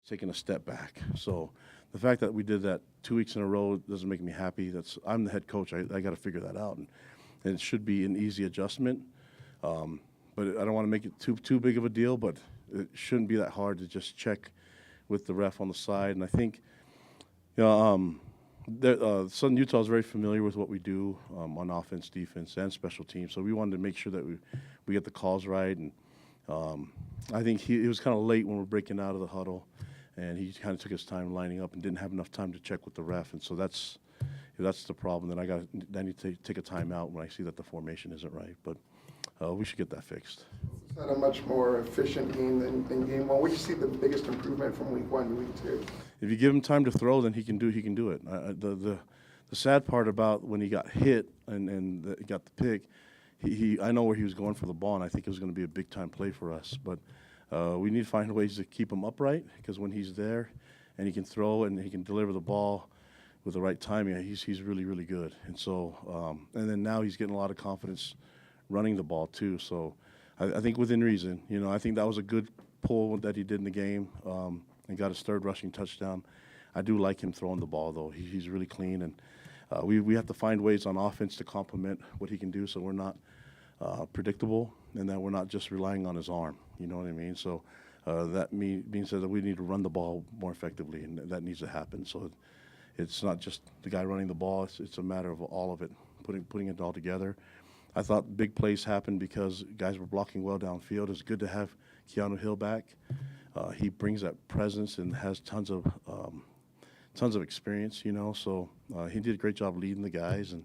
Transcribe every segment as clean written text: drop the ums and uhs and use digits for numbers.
taking a step back. So the fact that we did that 2 weeks in a row doesn't make me happy. I'm the head coach. I got to figure that out, and it should be an easy adjustment. But I don't want to make it too big of a deal. But it shouldn't be that hard to just check with the ref on the side. And I think, Southern Utah is very familiar with what we do on offense, defense, and special teams. So we wanted to make sure that we get the calls right. And I think it was kind of late when we're breaking out of the huddle, and he kind of took his time lining up and didn't have enough time to check with the ref. And so that's the problem. Then I need to take a timeout when I see that the formation isn't right. But we should get that fixed. Is that a much more efficient game than game one? Where do you see the biggest improvement from week 1 to week 2? If you give him time to throw, then he can do it. The sad part about when he got hit and he got the pick, I know where he was going for the ball, and I think it was going to be a big time play for us. But we need to find ways to keep him upright, because when he's there and he can throw and he can deliver the ball with the right timing, he's really, really good. And so and then now he's getting a lot of confidence running the ball too. So I think within reason, I think that was a good pull that he did in the game, and got his third rushing touchdown. I do like him throwing the ball, though. He's really clean, and we have to find ways on offense to complement what he can do, so we're not predictable, and that we're not just relying on his arm. You know what I mean? So that being said, that we need to run the ball more effectively, and that needs to happen. So it's not just the guy running the ball; it's a matter of all of it, putting it all together. I thought big plays happened because guys were blocking well downfield. It's good to have Keanu Hill back. He brings that presence and has tons of experience, So he did a great job leading the guys, and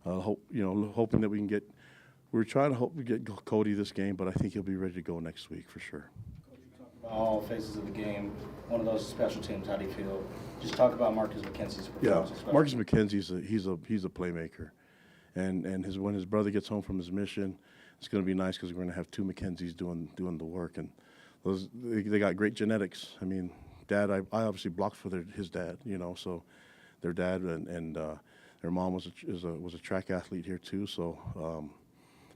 hoping that we can get. We're trying to hope we get Cody this game, but I think he'll be ready to go next week for sure. All phases of the game, one of those special teams. How do you feel? Just talk about Marcus McKenzie's performance. Yeah, Marcus McKenzie he's a playmaker, and when his brother gets home from his mission, it's going to be nice because we're going to have two McKenzies doing the work, and they got great genetics. I mean, Dad, I obviously blocked for his dad, so their dad and their mom was a track athlete here too, so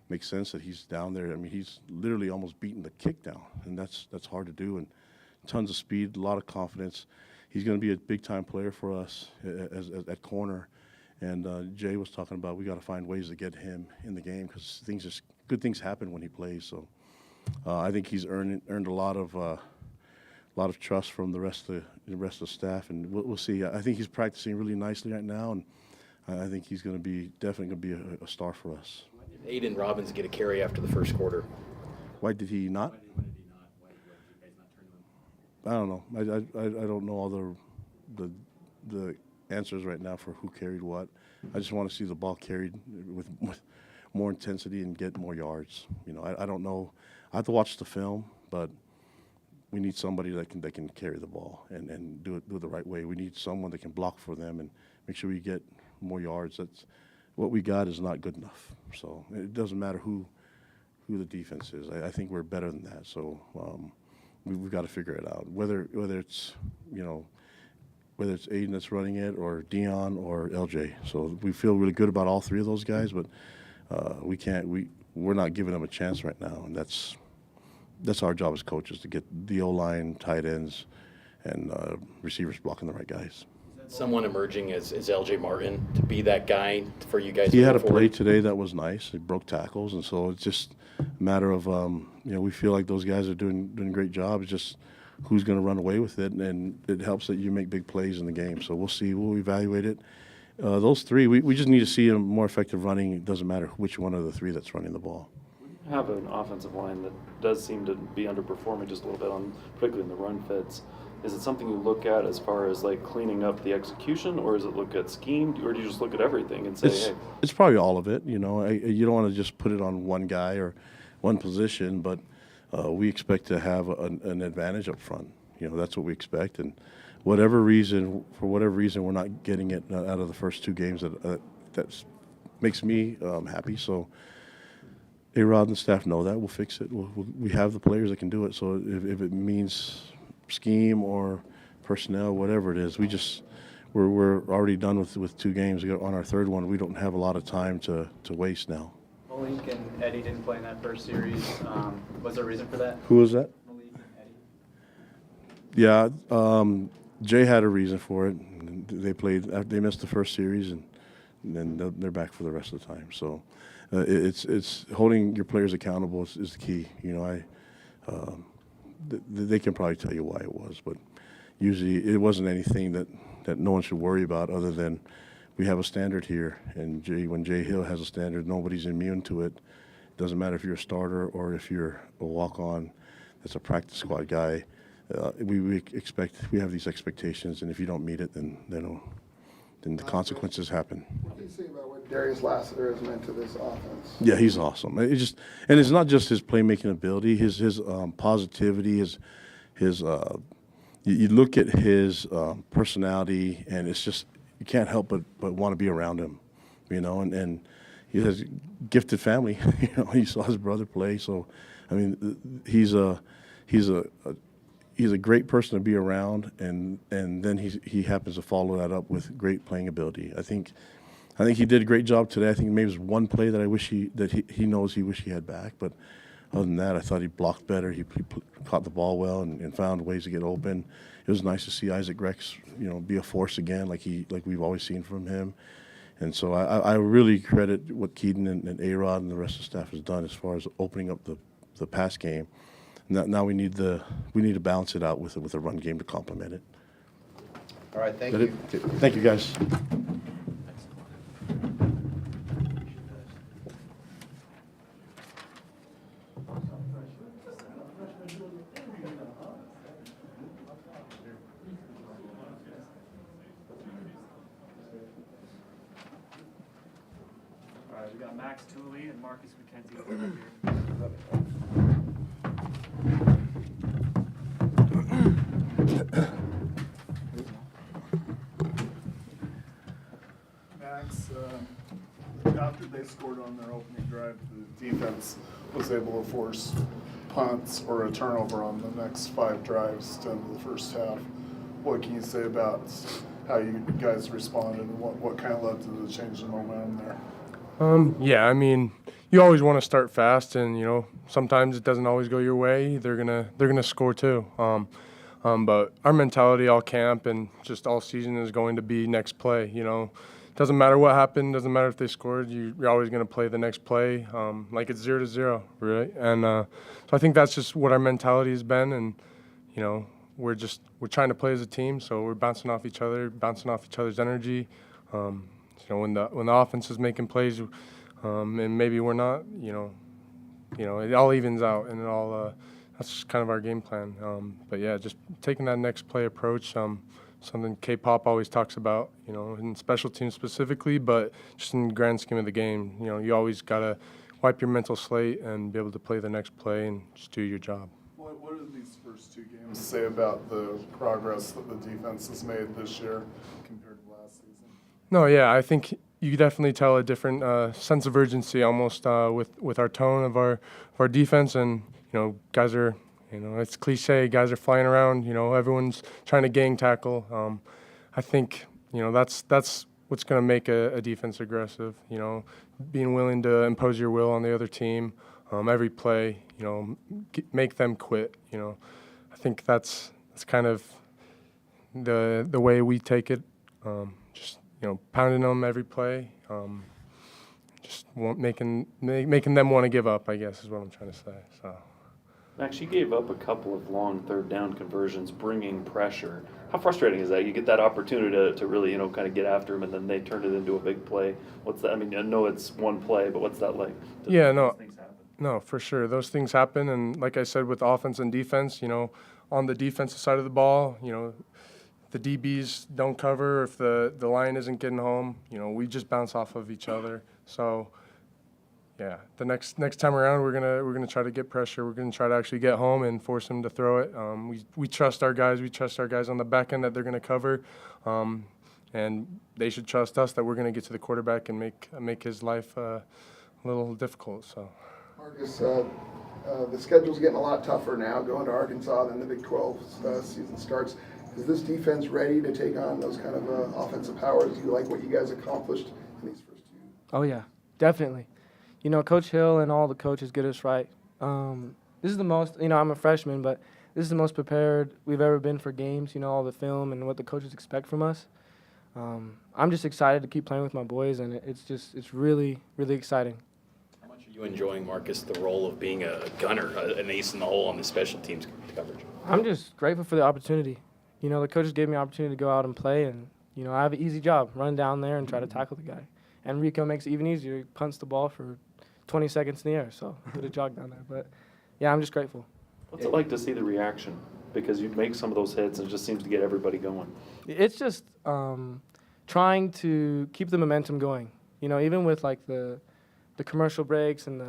makes sense that he's down there. I mean, he's literally almost beating the kick down, and that's hard to do, and tons of speed, a lot of confidence. He's going to be a big-time player for us at corner, and Jay was talking about we got to find ways to get him in the game because good things happen when he plays. So I think he's earned a lot of trust from the rest of the staff, and we'll see. I think he's practicing really nicely right now, and I think he's going to be definitely going to be a star for us. Why did Aiden Robbins get a carry after the first quarter? Why did he not? Why did you guys not turn to him? I don't know. I don't know all the answers right now for who carried what. I just want to see the ball carried with more intensity and get more yards. I don't know. I have to watch the film, but we need somebody that can carry the ball and do it the right way. We need someone that can block for them and make sure we get more yards. That's what we got is not good enough. So it doesn't matter who the defense is. I think we're better than that. So we've got to figure it out. Whether it's Aiden that's running it or Dion or LJ. So we feel really good about all three of those guys, but we're not giving them a chance right now, and that's our job as coaches to get the O-line, tight ends, and receivers blocking the right guys. Someone emerging as LJ Martin to be that guy for you guys. He had a play today that was nice. He broke tackles, and so it's just a matter of we feel like those guys are doing a great job. It's just who's going to run away with it, and it helps that you make big plays in the game. So we'll see. We'll evaluate it. Those three, we just need to see a more effective running. It doesn't matter which one of the three that's running the ball. Have an offensive line that does seem to be underperforming just a little bit particularly in the run fits. Is it something you look at as far as like cleaning up the execution, or is it look at scheme, or do you just look at everything and say, hey? It's probably all of it. You don't want to just put it on one guy or one position, but we expect to have an advantage up front. That's what we expect, and for whatever reason, we're not getting it out of the first two games. That makes me happy. So A-Rod and the staff know that. We'll fix it. We have the players that can do it. So if it means scheme or personnel, whatever it is, we're already done with two games. On our third one, we don't have a lot of time to waste now. Malik and Eddie didn't play in that first series. Was there a reason for that? Who was that? Malik and Yeah, Jay had a reason for it. They missed the first series, and then they're back for the rest of the time. So it's holding your players accountable is the key. You know, they can probably tell you why it was, but usually it wasn't anything that no one should worry about other than we have a standard here, and when Jay Hill has a standard, nobody's immune to it. It doesn't matter if you're a starter or if you're a walk-on that's a practice squad guy. We have these expectations, and if you don't meet it, then the consequences happen. What do you say about what Darius Lassiter has meant to this offense? Yeah, he's awesome. And it's not just his playmaking ability, his positivity, you look at his personality, and it's just you can't help but want to be around him, you know. And he has a gifted family. You know, he saw his brother play, so I mean, he's a great person to be around, and then he happens to follow that up with great playing ability. I think he did a great job today. I think maybe it was one play that he knows he wish he had back, but other than that, I thought he blocked better. He caught the ball well and found ways to get open. It was nice to see Isaac Rex, you know, be a force again, like we've always seen from him. And so I really credit what Keaton and A-Rod and the rest of the staff has done as far as opening up the pass game. Now we need to balance it out with a run game to complement it. All right, thank That you. it? Okay. Thank you, guys. All right, we got Max Tooley and Marcus McKenzie over here. Max, after they scored on their opening drive, the defense was able to force punts or a turnover on the next 5 drives to end the first half. What can you say about how you guys responded and what kind of led to the change in momentum there? Yeah, I mean, you always want to start fast, and you know sometimes it doesn't always go your way. They're gonna score too. But our mentality all camp and just all season is going to be next play. You know, doesn't matter what happened, doesn't matter if they scored. You're always going to play the next play, like it's 0-0, right? And so I think that's just what our mentality has been, and you know, we're trying to play as a team, so we're bouncing off each other's energy. You know, when the offense is making plays, and maybe we're not, you know, it all evens out, and it all that's just kind of our game plan. But yeah, just taking that next play approach, something K-Pop always talks about, you know, in special teams specifically, but just in the grand scheme of the game, you know, you always gotta wipe your mental slate and be able to play the next play and just do your job. What do these first 2 games say about the progress that the defense has made this year compared to last season? No, yeah, I think you could definitely tell a different sense of urgency almost with our tone of our defense, and you know, guys are, you know, it's cliche, guys are flying around, you know, everyone's trying to gang tackle. I think, you know, that's what's going to make a defense aggressive, you know, being willing to impose your will on the other team, every play, you know, make them quit, you know. I think that's kind of the way we take it, just, you know, pounding them every play, just making them want to give up, I guess is what I'm trying to say, so. Max, you gave up a couple of long 3rd down conversions, bringing pressure. How frustrating is that? You get that opportunity to really, you know, kind of get after them, and then they turn it into a big play. What's that? I mean, I know it's one play, but what's that like? Yeah, no, for sure. Those things happen, and like I said, with offense and defense, you know, on the defensive side of the ball, you know, the DBs don't cover, if the line isn't getting home, you know, we just bounce off of each other. So, yeah, the next time around, we're gonna try to get pressure. We're gonna try to actually get home and force them to throw it. We trust our guys. We trust our guys on the back end that they're gonna cover, and they should trust us that we're gonna get to the quarterback and make his life a little difficult. So, Marcus, the schedule's getting a lot tougher now, going to Arkansas, then the Big 12 season starts. Is this defense ready to take on those kind of offensive powers? Do you like what you guys accomplished in these first 2? Oh, yeah, definitely. You know, Coach Hill and all the coaches get us right. This is the most, you know, I'm a freshman, but this is the most prepared we've ever been for games, all the film and what the coaches expect from us. I'm just excited to keep playing with my boys, and it's really, really exciting. How much are you enjoying, Marcus, the role of being a gunner, an ace in the hole on the special teams coverage? I'm just grateful for the opportunity. The coaches gave me the opportunity to go out and play, and, I have an easy job, run down there and try to tackle the guy. And Rico makes it even easier. He punts the ball for 20 seconds in the air, so did a jog down there. But, yeah, I'm just grateful. What's it like to see the reaction? Because you make some of those hits and it just seems to get everybody going. It's just trying to keep the momentum going. Even with, like, the commercial breaks and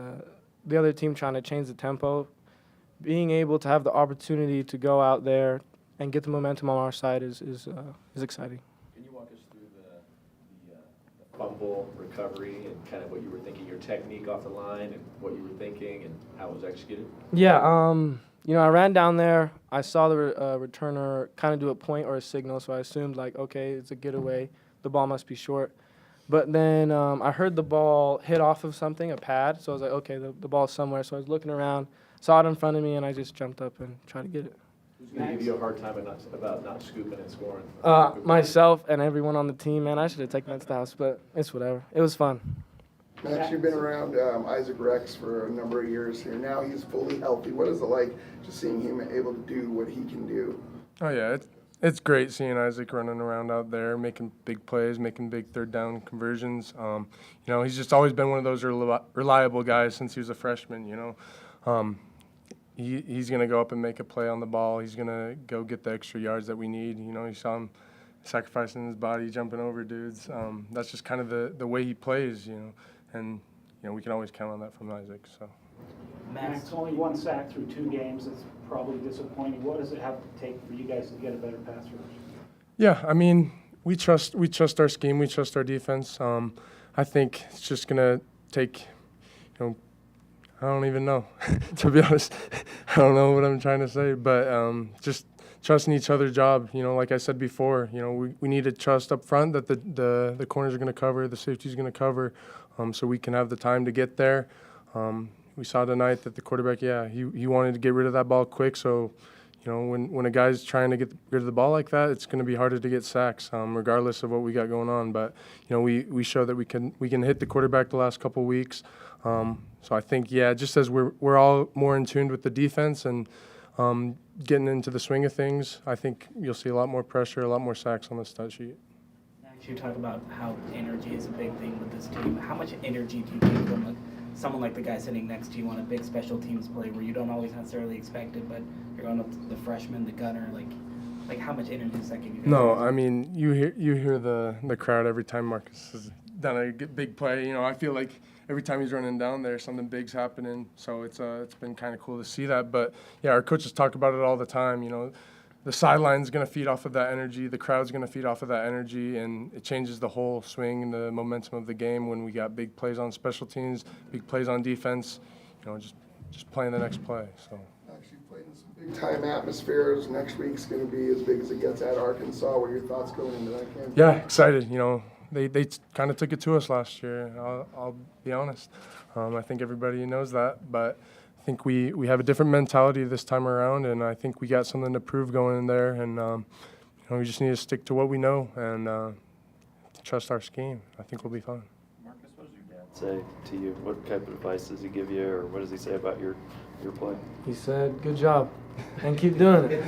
the other team trying to change the tempo, being able to have the opportunity to go out there and get the momentum on our side is exciting. Can you walk us through the fumble recovery and kind of what you were thinking, your technique off the line and what you were thinking and how it was executed? Yeah, I ran down there. I saw the returner kind of do a point or a signal, so I assumed, like, okay, it's a getaway. The ball must be short. But then I heard the ball hit off of something, a pad, so I was like, okay, the ball's somewhere. So I was looking around, saw it in front of me, and I just jumped up and tried to get it. Who's going to give you a hard time about not scooping and scoring? Myself and everyone on the team, man. I should have taken that to the house, but it's whatever. It was fun. Max, you've been around Isaac Rex for a number of years here. Now he's fully healthy. What is it like just seeing him able to do what he can do? Oh, yeah, it's great seeing Isaac running around out there, making big plays, making big third down conversions. He's just always been one of those reliable guys since he was a freshman, He's going to go up and make a play on the ball. He's going to go get the extra yards that we need. You saw him sacrificing his body, jumping over dudes. That's just kind of the way he plays, And, we can always count on that from Isaac. So. Max, only one sack through 2 games. That's probably disappointing. What does it have to take for you guys to get a better pass rush? Yeah, we trust our scheme. We trust our defense. I think it's just going to take, I don't even know, to be honest. I don't know what I'm trying to say, but just trusting each other's job. Like I said before, we need to trust up front that the corners are going to cover, the safety's going to cover, so we can have the time to get there. We saw tonight that the quarterback, he wanted to get rid of that ball quick. So, when a guy's trying to get rid of the ball like that, it's going to be harder to get sacks, regardless of what we got going on. But we show that we can hit the quarterback the last couple weeks. So I think, just as we're all more in tune with the defense and getting into the swing of things, I think you'll see a lot more pressure, a lot more sacks on the stat sheet. Max, you talk about how energy is a big thing with this team. How much energy do you get from someone like the guy sitting next to you on a big special teams play where you don't always necessarily expect it, but you're going up to the freshman, the gunner, like how much energy does that give you guys? No, you hear the crowd every time Marcus has done a big play. I feel like every time he's running down there, something big's happening. So it's been kind of cool to see that. But our coaches talk about it all the time. The sideline's going to feed off of that energy. The crowd's going to feed off of that energy, and it changes the whole swing and the momentum of the game when we got big plays on special teams, big plays on defense. Just playing the next play. So. Actually played in some big-time atmospheres. Next week's going to be as big as it gets at Arkansas. What are your thoughts going into that game? Yeah, excited. They kind of took it to us last year. I'll be honest. I think everybody knows that, but I think we have a different mentality this time around, and I think we got something to prove going in there, and we just need to stick to what we know and trust our scheme. I think we'll be fine. Marcus, what does your dad say to you? What type of advice does he give you, or what does he say about your play? He said, "Good job, and keep doing it."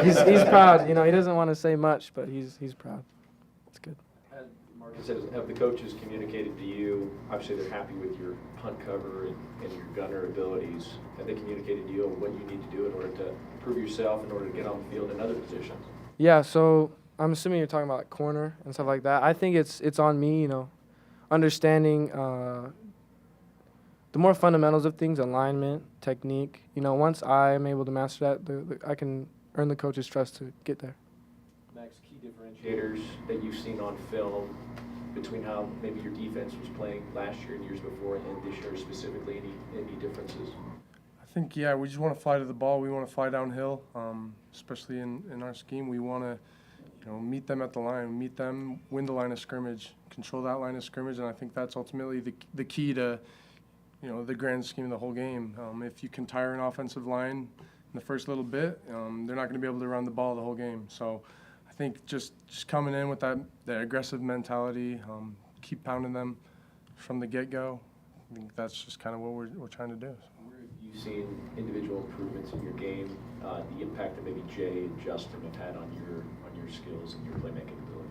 He's proud. He doesn't want to say much, but he's proud. It's good. Marcus, have the coaches communicated to you, obviously they're happy with your punt cover and your gunner abilities, have they communicated to you what you need to do in order to prove yourself, in order to get on the field in other positions? Yeah, so I'm assuming you're talking about like corner and stuff like that. I think it's on me, understanding the more fundamentals of things, alignment, technique. Once I'm able to master that, I can earn the coach's trust to get there. Max, key differentiators that you've seen on film between how maybe your defense was playing last year and years before and this year specifically, any differences? I think, we just want to fly to the ball. We want to fly downhill, especially in our scheme. We want to, meet them at the line, meet them, win the line of scrimmage, control that line of scrimmage, and I think that's ultimately the key to, the grand scheme of the whole game. If you can tire an offensive line, the first little bit, they're not going to be able to run the ball the whole game. So I think just coming in with that aggressive mentality, keep pounding them from the get-go. I think that's just kind of what we're trying to do. Where have you seen individual improvements in your game, the impact that maybe Jay and Justin have had on your skills and your playmaking ability?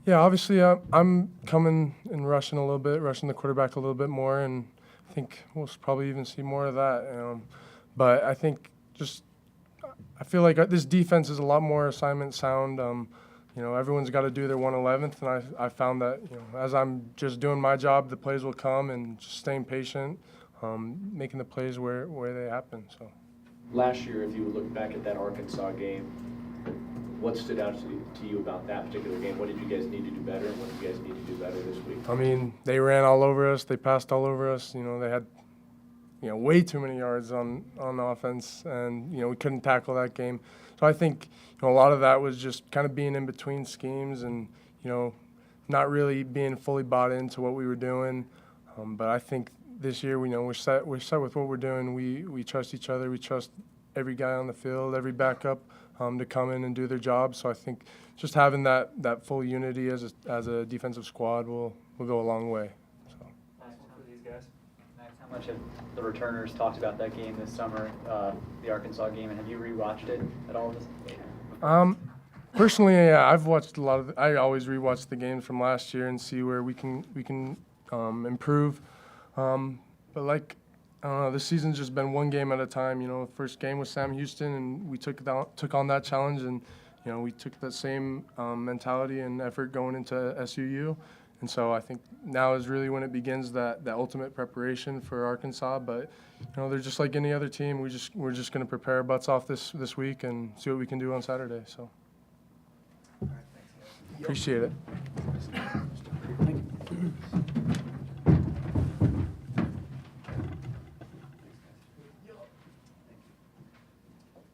Yeah, obviously I'm coming and rushing a little bit, rushing the quarterback a little bit more, and I think we'll probably even see more of that. But I think I feel like this defense is a lot more assignment sound. Everyone's got to do their 111th, and I found that as I'm just doing my job, the plays will come, and just staying patient, making the plays where they happen. So Last year, if you look back at that Arkansas game, what stood out to you about that particular game? What did you guys need to do better, and what do you guys need to do better this week? I mean, they ran all over us. They passed all over us. They had way too many yards on offense, and we couldn't tackle that game. So I think a lot of that was just kind of being in between schemes and not really being fully bought into what we were doing. But I think this year we're set with what we're doing. We trust each other. We trust every guy on the field, every backup to come in and do their job. So I think just having that full unity as a defensive squad will go a long way. So. Last one for these guys. Max, how much have the returners talked about that game this summer, the Arkansas game, and have you rewatched it at all this? Personally, yeah, I've watched a lot of. I always rewatch the games from last year and see where we can improve. But I don't know, this season's just been one game at a time. First game was Sam Houston, and we took on that challenge, and we took that same mentality and effort going into SUU. And so I think now is really when it begins that ultimate preparation for Arkansas. But they're just like any other team. We're just going to prepare our butts off this week and see what we can do on Saturday. So appreciate it.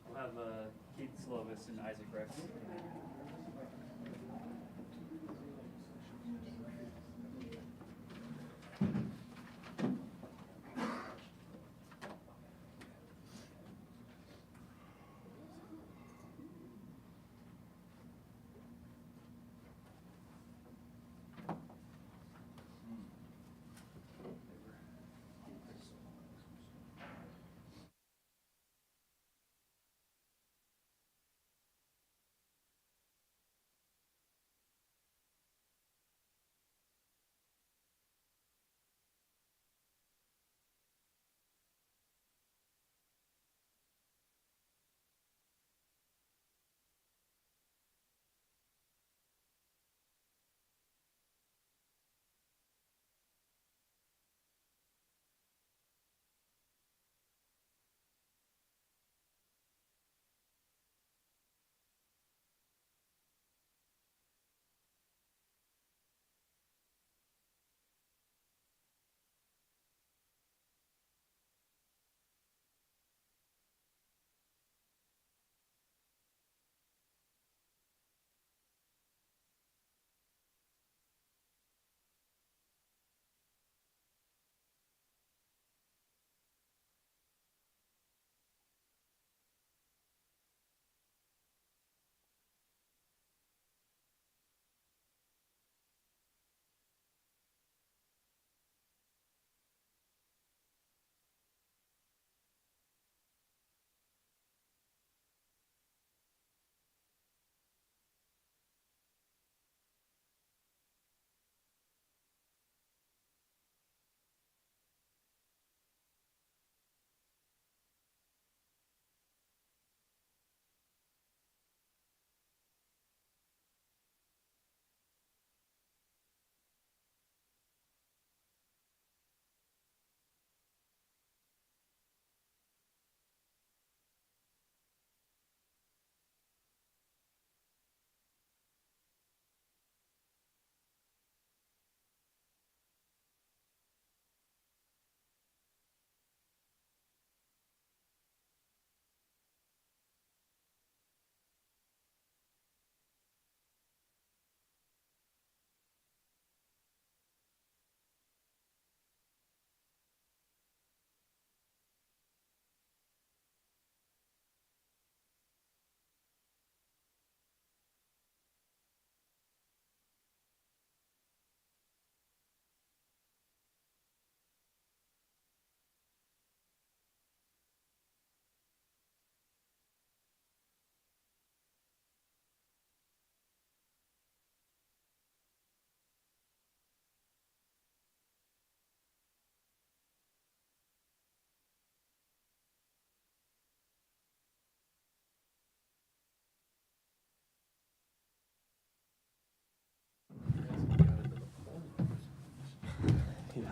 We'll have Keith Slovis and Isaac Rex.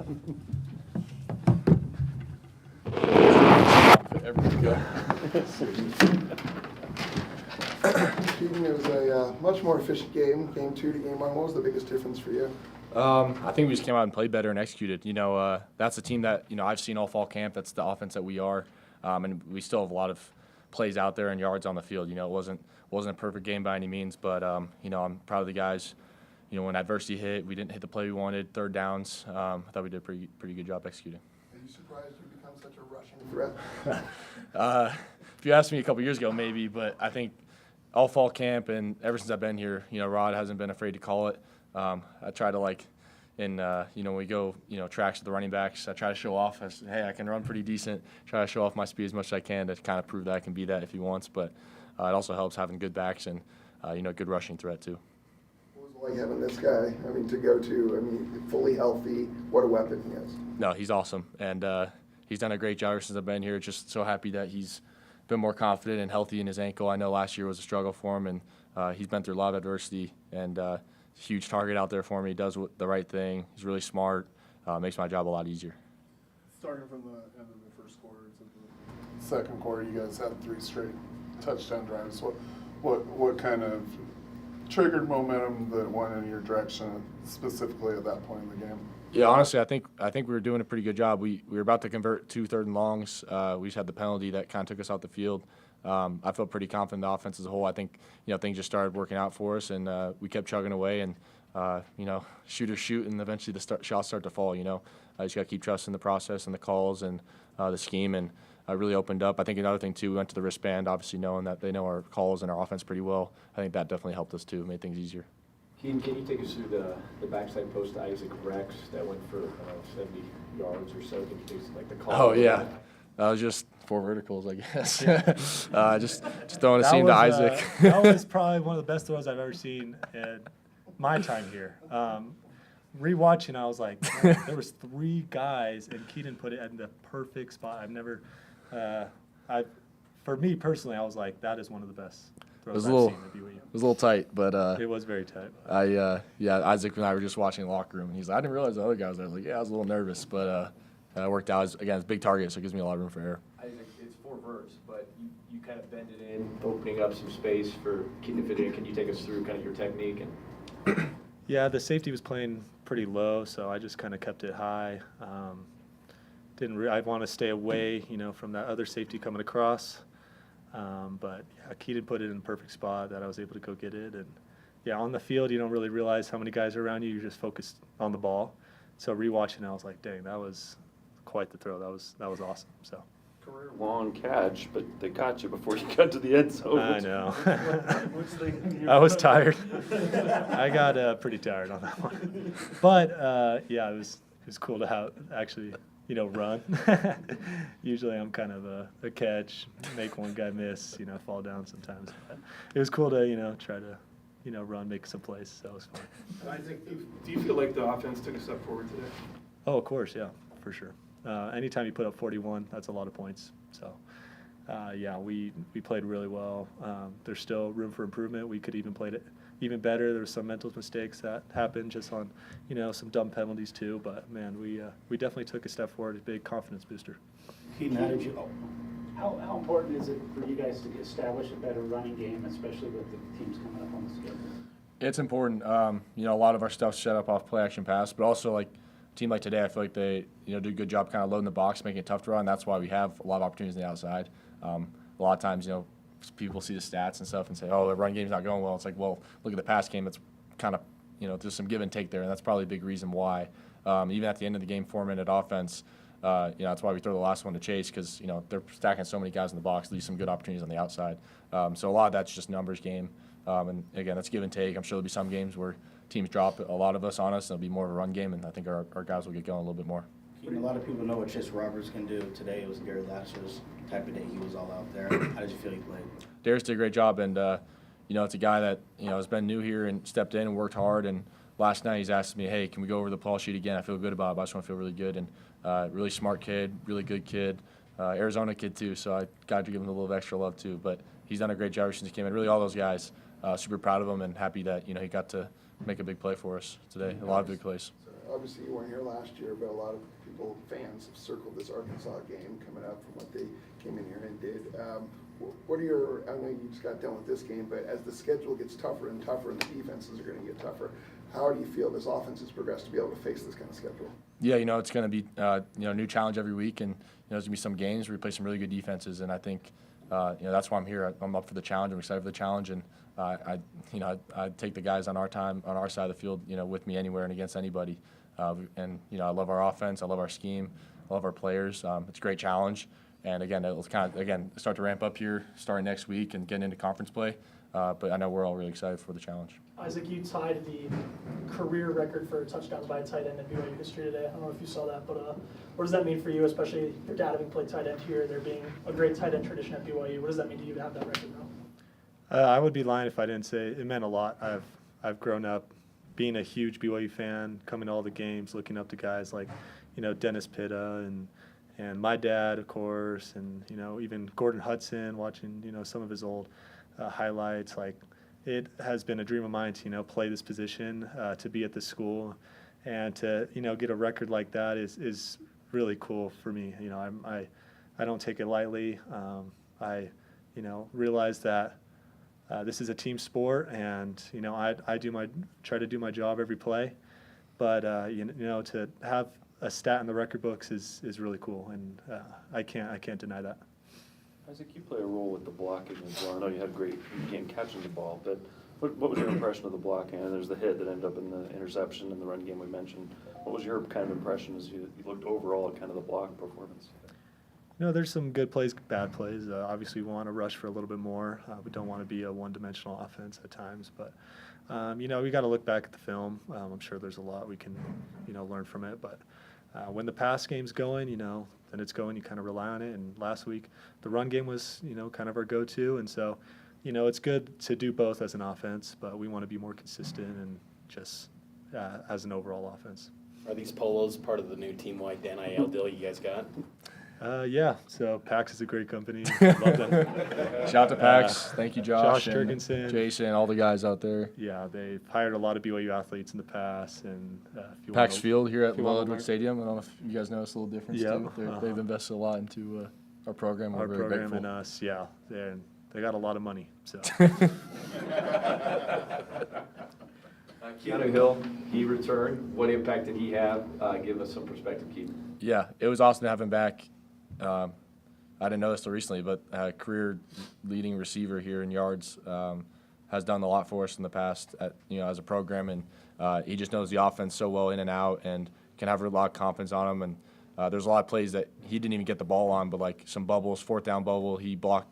Keaton, it was a much more efficient game, game 2 to game 1. What was the biggest difference for you? I think we just came out and played better and executed. That's a team that, I've seen all fall camp. That's the offense that we are. And we still have a lot of plays out there and yards on the field. It wasn't a perfect game by any means, but, I'm proud of the guys. When adversity hit, we didn't hit the play we wanted, third downs. I thought we did a pretty good job executing. Are you surprised you become such a rushing threat? If you asked me a couple years ago, maybe, but I think all fall camp and ever since I've been here, Rod hasn't been afraid to call it. I try to when we go, tracks with the running backs, I try to show off as, hey, I can run pretty decent, try to show off my speed as much as I can to kind of prove that I can be that if he wants. But it also helps having good backs and, good rushing threat too. What was it like having this guy, to go to, fully healthy, what a weapon he is? No, he's awesome. And he's done a great job since I've been here. Just so happy that he's been more confident and healthy in his ankle. I know last year was a struggle for him, and he's been through a lot of adversity. And huge target out there for me. He does the right thing. He's really smart. Makes my job a lot easier. Starting from the end of the first quarter to the second quarter, you guys had 3 straight touchdown drives. What kind of triggered momentum that went in your direction specifically at that point in the game? Yeah, honestly, I think we were doing a pretty good job. We were about to convert 2 third and longs. We just had the penalty that kind of took us out the field. I felt pretty confident in the offense as a whole. I think things just started working out for us, and we kept chugging away. And shooters shoot, and eventually the shots start to fall. I just got to keep trusting the process and the calls and the scheme, and really opened up. I think another thing too, we went to the wristband, obviously knowing that they know our calls and our offense pretty well. I think that definitely helped us too, made things easier. Keaton, can you take us through the backside post to Isaac Rex that went for 70 yards or so? Can you take us, the call? Oh yeah, that was just 4 verticals, I guess. just throwing a seam to Isaac. That was probably one of the best throws I've ever seen in my time here. Rewatching, I was like, there was 3 guys, and Keaton put it in the perfect spot. I've never, for me personally, I was like, that is one of the best throws I've seen at BYU. It was a little tight, but it was very tight. Isaac and I were just watching the locker room, and he's like, I didn't realize the other guy was there. I was like, yeah, I was a little nervous, but it worked out. Again, it's a big target, so it gives me a lot of room for error. Isaac, it's 4 verts, but you kind of bend it in, opening up some space for Keaton to fit in. Can you take us through kind of your technique? And Yeah, the safety was playing pretty low, so I just kind of kept it high. I want to stay away, from that other safety coming across. But yeah, Keaton put it in a perfect spot that I was able to go get it. And yeah, on the field, you don't really realize how many guys are around you. You're just focused on the ball. So rewatching, I was like, dang, that was quite the throw. That was awesome. So. Career long catch, but they got you before you got to the end zone. I know. I was tired. I got pretty tired on that one. But yeah, it was cool to actually run. Usually I'm kind of a catch, make one guy miss, fall down sometimes. But it was cool to try to run, make some plays. So it was fun. Isaac, do you feel like the offense took a step forward today? Oh, of course, yeah, for sure. Anytime you put up 41, that's a lot of points. So, yeah, we played really well. There's still room for improvement. We could even played it even better. There were some mental mistakes that happened just on, some dumb penalties too. But man, we definitely took a step forward. A big confidence booster. Keaton, how important is it for you guys to establish a better running game, especially with the teams coming up on the schedule? It's important. A lot of our stuff's set up off play action pass, but also a team like today, I feel like they do a good job kind of loading the box, making it tough to run. That's why we have a lot of opportunities on the outside. A lot of times, people see the stats and stuff and say, oh, the run game's not going well. It's like, well, look at the pass game. It's kind of, there's some give and take there, and that's probably a big reason why. Even at the end of the game, 4-minute offense, that's why we throw the last one to Chase because, they're stacking so many guys in the box, leave some good opportunities on the outside. So a lot of that's just numbers game. And again, that's give and take. I'm sure there'll be some games where teams drop a lot of us on us, and it'll be more of a run game, and I think our guys will get going a little bit more. A lot of people know what Chase Roberts can do. Today it was Gary Lasser's type of day. He was all out there. How did you feel he played? Darius did a great job, and it's a guy that has been new here and stepped in and worked hard. And last night he's asked me, hey, can we go over the ball sheet again? I feel good about it, but I just want to feel really good. And really smart kid, really good kid, Arizona kid too. So I got to give him a little extra love too. But he's done a great job since he came in. Really, all those guys, super proud of him and happy that he got to make a big play for us today. A lot of big plays. obviously you weren't here last year, but a lot of people, fans, have circled this Arkansas game coming up from what they came in here and did. What are your, I know you just got done with this game, but as the schedule gets tougher and tougher and the defenses are going to get tougher, how do you feel this offense has progressed to be able to face this kind of schedule? Yeah, it's going to be a new challenge every week, and there's going to be some games where we play some really good defenses, and I think that's why I'm here. I'm up for the challenge. I'm excited for the challenge, and I take the guys on our side of the field, with me anywhere and against anybody. And I love our offense. I love our scheme. I love our players. It's a great challenge, and again, it'll kind of start to ramp up here starting next week and getting into conference play. But I know we're all really excited for the challenge. Isaac, you tied the career record for touchdowns by a tight end in BYU history today. I don't know if you saw that, but what does that mean for you, especially your dad having played tight end here, there being a great tight end tradition at BYU? What does that mean to you to have that record now? I would be lying if I didn't say it meant a lot. I've grown up being a huge BYU fan, coming to all the games, looking up to guys like, Dennis Pitta and my dad, of course, and even Gordon Hudson, watching some of his old highlights. Like, it has been a dream of mine to play this position, to be at this school, and to get a record like that is really cool for me. I don't take it lightly. I realize that this is a team sport, and I try to do my job every play, but to have a stat in the record books is really cool, and I can't deny that. Isaac, you play a role with the blocking as well. I know you had a great game catching the ball, but what was your impression of the blocking? And there's the hit that ended up in the interception in the run game we mentioned. What was your kind of impression as you looked overall at kind of the block performance? There's some good plays, bad plays. Obviously, we want to rush for a little bit more. We don't want to be a one-dimensional offense at times. But, we got to look back at the film. I'm sure there's a lot we can, learn from it. But when the pass game's going, then it's going. You kind of rely on it. And last week, the run game was, kind of our go-to. And so, it's good to do both as an offense, but we want to be more consistent and just as an overall offense. Are these polos part of the new team-wide NIL deal you guys got? Yeah, so PAX is a great company. Love them. Shout out to PAX. Thank you, Josh Jurgensen, Jason, all the guys out there. Yeah, they've hired a lot of BYU athletes in the past. And PAX Field here at Lillard Stadium. I don't know if you guys noticed a little difference too. Uh-huh. They've invested a lot into our program. We're very program grateful. and us, yeah. They got a lot of money. So. Keanu Hill, he returned. What impact did he have? Give us some perspective, Keith. Yeah, it was awesome to have him back. I didn't know this till recently, but career leading receiver here in yards, has done a lot for us in the past as a program, and he just knows the offense so well in and out and can have a lot of confidence on him. And there's a lot of plays that he didn't even get the ball on, but like some bubbles, fourth down bubble, he blocked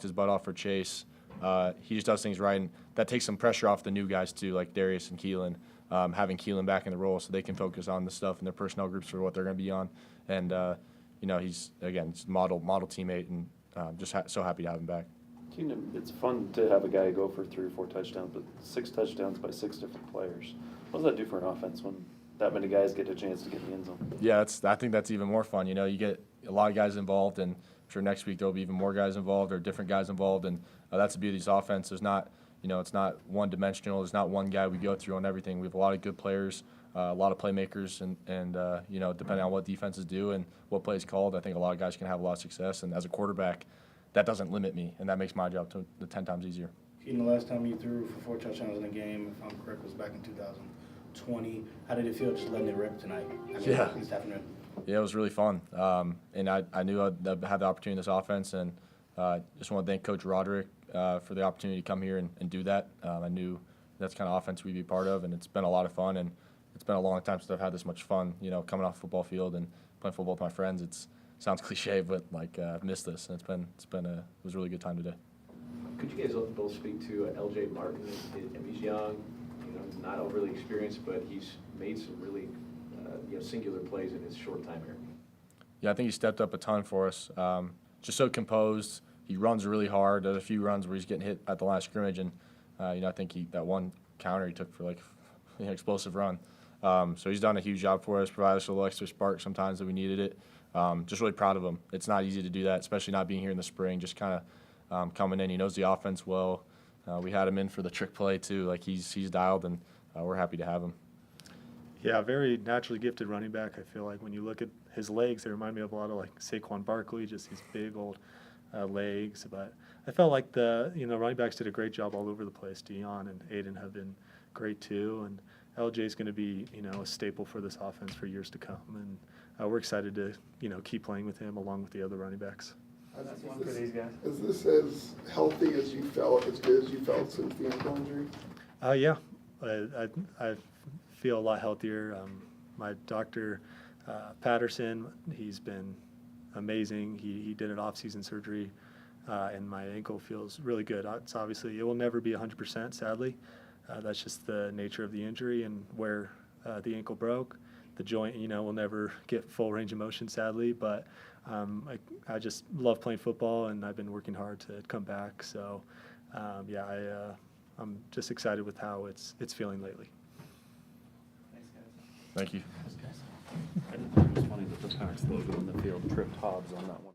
his butt off for Chase. He just does things right, and that takes some pressure off the new guys too, like Darius and Keelan, having Keelan back in the role so they can focus on the stuff in their personnel groups for what they're going to be on. And he's model teammate, and just so happy to have him back. Keenan, it's fun to have a guy go for 3 or 4 touchdowns, but 6 touchdowns by 6 different players. What does that do for an offense when that many guys get a chance to get in the end zone? Yeah, I think that's even more fun. You get a lot of guys involved, and I'm sure next week there'll be even more guys involved or different guys involved, and that's the beauty of this offense. There's not, it's not one-dimensional. There's not one guy we go through on everything. We have a lot of good players, a lot of playmakers, and depending on what defenses do and what plays called, I think a lot of guys can have a lot of success. And as a quarterback, that doesn't limit me, and that makes my job 10 times easier. Keaton, the last time you threw for 4 touchdowns in a game, if I'm correct, was back in 2020. How did it feel just letting it rip tonight? Yeah. Yeah, it was really fun. And I knew I'd have the opportunity in this offense, and just want to thank Coach Roderick for the opportunity to come here and do that. I knew that's the kind of offense we'd be part of, and it's been a lot of fun. And it's been a long time since I've had this much fun, coming off the football field and playing football with my friends. It sounds cliche, but I've missed this, and it was a really good time today. Could you guys both speak to LJ Martin? He's young, not overly experienced, but he's made some really singular plays in his short time here. Yeah, I think he stepped up a ton for us. Just so composed. He runs really hard. There's a few runs where he's getting hit at the last scrimmage, and I think that one counter he took for an explosive run. So he's done a huge job for us, provided us a little extra spark sometimes that we needed it. Just really proud of him. It's not easy to do that, especially not being here in the spring, just kind of coming in. He knows the offense well. We had him in for the trick play too. He's dialed, and we're happy to have him. Yeah, very naturally gifted running back. I feel like when you look at his legs, they remind me of a lot of like Saquon Barkley, just these big old legs. But I felt like the running backs did a great job all over the place. Dion and Aiden have been great too, and LJ is going to be a staple for this offense for years to come. And we're excited to keep playing with him along with the other running backs. Is one for these guys. Is this as healthy as you felt, as good as you felt since the ankle injury? Yeah, I feel a lot healthier. My doctor, Patterson, he's been amazing. He did an off-season surgery, and my ankle feels really good. It's obviously, it will never be 100%, sadly. That's just the nature of the injury and where the ankle broke. The joint, will never get full range of motion, sadly, but I just love playing football, and I've been working hard to come back. So, I'm just excited with how it's feeling lately. Thanks, guys. Thank you. I just wanted to put Parks logo on the field, tripped Hobbs on that one.